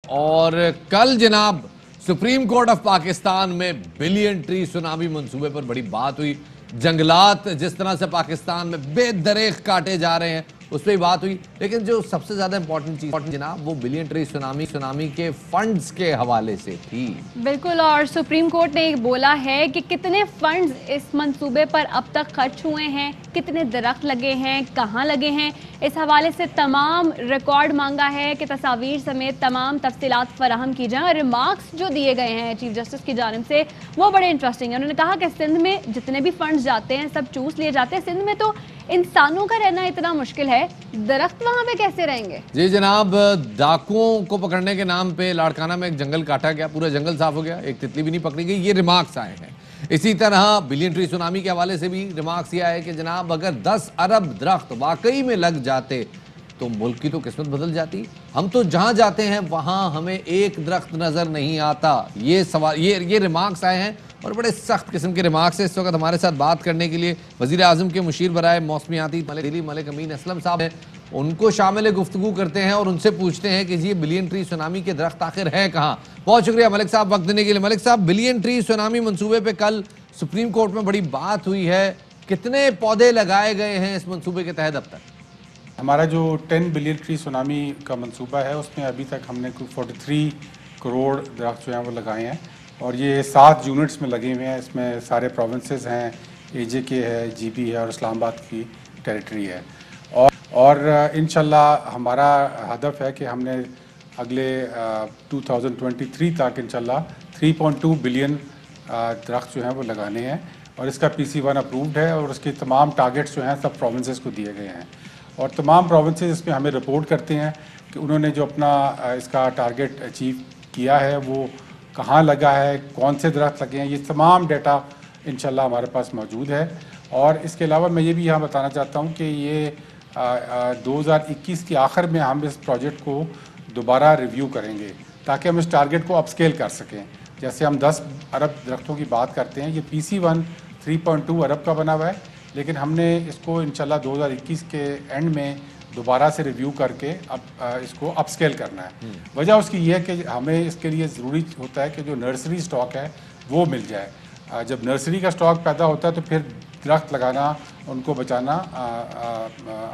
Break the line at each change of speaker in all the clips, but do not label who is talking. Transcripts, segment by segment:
اور کل جناب سپریم کورٹ آف پاکستان میں بلین ٹری سونامی منصوبے پر بڑی بات ہوئی. جنگلات جس طرح سے پاکستان میں بے دریغ کاٹے جا رہے ہیں اس پہ بات ہوئی، لیکن جو سب سے زیادہ امپورٹنٹ چیز جناب وہ بلین ٹری سونامی کے فنڈز کے حوالے سے تھی.
بالکل، اور سپریم کورٹ نے بولا ہے کہ کتنے فنڈز اس منصوبے پر اب تک خرچ ہوئے ہیں، کتنے درخت لگے ہیں، کہاں لگے ہیں، اس حوالے سے تمام ریکارڈ مانگا ہے کہ تصاویر سمیت تمام تفصیلات فراہم کی جائیں. اور ریمارکس جو دیے گئے ہیں چیف جسٹس کی جانب سے وہ بڑے انٹرسٹنگ ہیں. انہوں نے کہا کہ سندھ میں جتنے بھی فنڈز جاتے ہیں سب چوس لیے جاتے ہیں. سندھ میں تو انسانوں کا رہنا اتنا مشکل ہے، درخت وہاں پہ کیسے رہیں گے؟
جی جناب، ڈاکوؤں کو پکڑنے کے نام پہ لاڑکانہ میں ایک جنگل کاٹا گیا، پورا جنگل صاف ہو گیا، ایک تتلی بھی نہیں پکڑی گئی. یہ ریمارکس آئے ہیں. اسی طرح بلین ٹری سونامی کے حوالے سے بھی ریمارکس یہ آئے کہ جناب اگر 10 ارب درخت واقعی میں لگ جاتے تو ملک کی تو قسمت بدل جاتی. ہم تو جہاں جاتے ہیں وہاں ہمیں ایک درخت نظر نہیں آتا. یہ سوال یہ ریمارکس آئے ہیں اور بڑے سخت قسم کے ریمارکس ہیں. اس وقت ہمارے ساتھ بات کرنے کے لیے وزیر اعظم کے مشیر برائے موسمیاتی دلی ملک امین اسلم صاحب ہیں. ان کو شامل گفتگو کرتے ہیں اور ان سے پوچھتے ہیں کہ یہ بلین ٹری سونامی کے درخت آخر ہیں کہاں. بہت شکریہ ملک صاحب وقت دینے کے لیے. ملک صاحب، بلین ٹری سونامی منصوبے پہ کل سپریم کورٹ میں بڑی بات ہوئی ہے. کتنے پودے لگائے گئے ہیں اس منصوبے کے تحت اب تک؟
ہمارا جو 10 بلین ٹری سونامی کا منصوبہ ہے اس میں ابھی تک ہم نے 43 کروڑ درخت جو ہیں وہ لگائے ہیں، اور یہ 7 یونٹس میں لگے ہوئے ہیں. اس میں سارے پروونسز ہیں، اے جے کے ہے، جی پی ہے اور اسلام آباد کی ٹیریٹری ہے. اور انشاءاللہ ہمارا ہدف ہے کہ ہم نے اگلے 2023 تک انشاءاللہ 3.2 بلین درخت جو ہیں وہ لگانے ہیں، اور اس کا PC1 اپرووڈ ہے، اور اس کے تمام ٹارگٹس جو ہیں سب پروونسز کو دیے گئے ہیں. اور تمام پروونسز اس میں ہمیں رپورٹ کرتے ہیں کہ انہوں نے جو اپنا اس کا ٹارگٹ اچیو کیا ہے وہ کہاں لگا ہے، کون سے درخت لگے ہیں. یہ تمام ڈیٹا انشاءاللہ ہمارے پاس موجود ہے. اور اس کے علاوہ میں یہ بھی یہاں بتانا چاہتا ہوں کہ یہ 2021 کے آخر میں ہم اس پروجیکٹ کو دوبارہ ریویو کریں گے تاکہ ہم اس ٹارگٹ کو اپ اسکیل کر سکیں. جیسے ہم 10 ارب درختوں کی بات کرتے ہیں، یہ PC1 3.2 ارب کا بنا ہوا ہے، لیکن ہم نے اس کو انشاءاللہ 2021 کے اینڈ میں دوبارہ سے ریویو کر کے اب اس کو اپ اسکیل کرنا ہے. وجہ اس کی یہ ہے کہ ہمیں اس کے لیے ضروری ہوتا ہے کہ جو نرسری سٹاک ہے وہ مل جائے. جب نرسری کا سٹاک پیدا ہوتا ہے تو پھر درخت لگانا، ان کو بچانا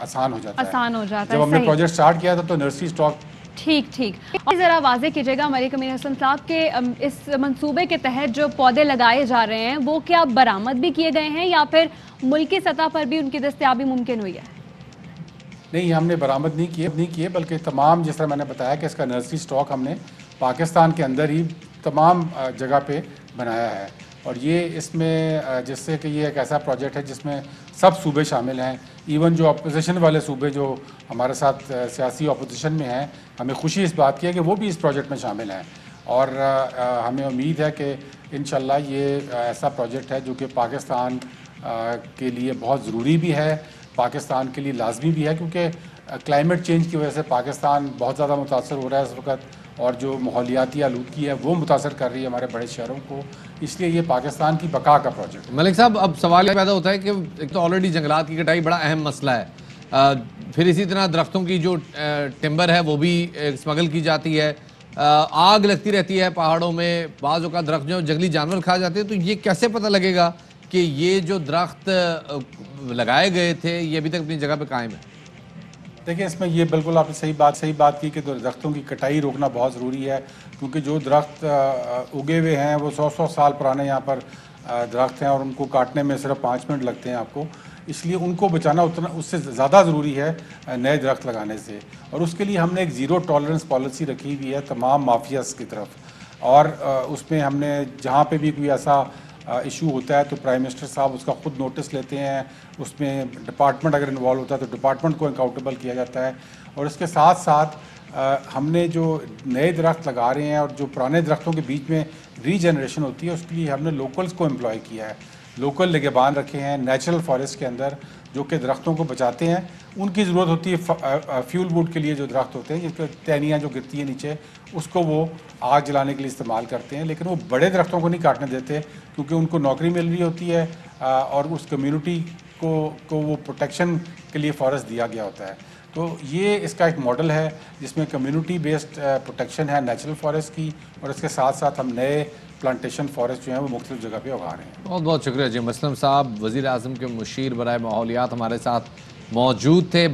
آسان ہو جاتا ہے. جب ہم نے پروجیکٹ سٹارٹ کیا تھا تو نرسری سٹاک
ٹھیک. اور ذرا واضح کیجیے گا ملک امین اسلم صاحب کہ اس منصوبے کے تحت جو پودے لگائے جا رہے ہیں وہ کیا برآمد بھی کیے گئے ہیں یا پھر ملکی سطح پر بھی ان کی دستیابی ممکن ہوئی ہے؟
نہیں، ہم نے برآمد نہیں کیے بلکہ تمام، جس طرح میں نے بتایا کہ اس کا نرسری سٹاک ہم نے پاکستان کے اندر ہی تمام جگہ پہ بنایا ہے. اور یہ اس میں جس سے کہ یہ ایک ایسا پروجیکٹ ہے جس میں سب صوبے شامل ہیں. ایون جو اپوزیشن والے صوبے جو ہمارے ساتھ سیاسی اپوزیشن میں ہیں، ہمیں خوشی اس بات کی ہے کہ وہ بھی اس پروجیکٹ میں شامل ہیں. اور ہمیں امید ہے کہ انشاءاللہ یہ ایسا پروجیکٹ ہے جو کہ پاکستان کے لیے بہت ضروری بھی ہے، پاکستان کے لیے لازمی بھی ہے، کیونکہ کلائمیٹ چینج کی وجہ سے پاکستان بہت زیادہ متاثر ہو رہا ہے اس وقت، اور جو ماحولیاتی آلودگی ہے وہ متاثر کر رہی ہے ہمارے بڑے شہروں کو. اس لیے یہ پاکستان کی بقا کا پروجیکٹ ہے.
ملک صاحب، اب سوال یہ پیدا ہوتا ہے کہ ایک تو آلریڈی جنگلات کی کٹائی بڑا اہم مسئلہ ہے، پھر اسی طرح درختوں کی جو ٹمبر ہے وہ بھی اسمگل کی جاتی ہے، آگ لگتی رہتی ہے پہاڑوں میں، بعض اوقات درخت جو جنگلی جانور کھا جاتے ہیں. تو یہ کیسے پتہ لگے گا کہ یہ جو درخت لگائے گئے تھے یہ ابھی تک اپنی جگہ پہ قائم ہے؟
دیکھیں، اس میں یہ بالکل آپ نے صحیح بات کی کہ درختوں کی کٹائی روکنا بہت ضروری ہے، کیونکہ جو درخت اگے ہوئے ہیں وہ 100 سال پرانے یہاں پر درخت ہیں، اور ان کو کاٹنے میں صرف 5 منٹ لگتے ہیں آپ کو. اس لیے ان کو بچانا اس سے زیادہ ضروری ہے نئے درخت لگانے سے. اور اس کے لیے ہم نے ایک زیرو ٹالرنس پالیسی رکھی ہوئی ہے تمام مافیاز کی طرف. اور اس میں ہم نے جہاں پہ بھی کوئی ایسا ایشو ہوتا ہے تو پرائم منسٹر صاحب اس کا خود نوٹس لیتے ہیں. اس میں ڈپارٹمنٹ اگر انوالو ہوتا ہے تو ڈپارٹمنٹ کو اکاؤنٹیبل کیا جاتا ہے. اور اس کے ساتھ ساتھ ہم نے جو نئے درخت لگا رہے ہیں اور جو پرانے درختوں کے بیچ میں ری جنریشن ہوتی ہے اس کے لیے ہم نے لوکلز کو امپلائی کیا ہے. لوکل نگہبان رکھے ہیں نیچرل فارسٹ کے اندر جو کہ درختوں کو بچاتے ہیں. ان کی ضرورت ہوتی ہے فیول ووڈ کے لیے، جو درخت ہوتے ہیں جس پہ ٹہنیاں جو گرتی ہیں نیچے اس کو وہ آگ جلانے کے لیے استعمال کرتے ہیں. لیکن وہ بڑے درختوں کو نہیں کاٹنے دیتے کیونکہ ان کو نوکری مل رہی ہوتی ہے اور اس کمیونٹی کو وہ پروٹیکشن کے لیے فارسٹ دیا گیا ہوتا ہے. تو یہ اس کا ایک ماڈل ہے جس میں کمیونٹی بیسڈ پروٹیکشن ہے نیچرل فارسٹ کی، اور اس کے ساتھ ساتھ ہم نئے پلانٹیشن فارسٹ جو ہیں وہ مختلف جگہ پہ اگا رہے ہیں۔
بہت بہت شکریہ جی۔ مسلم صاحب وزیر اعظم کے مشیر برائے ماحولیات ہمارے ساتھ موجود تھے۔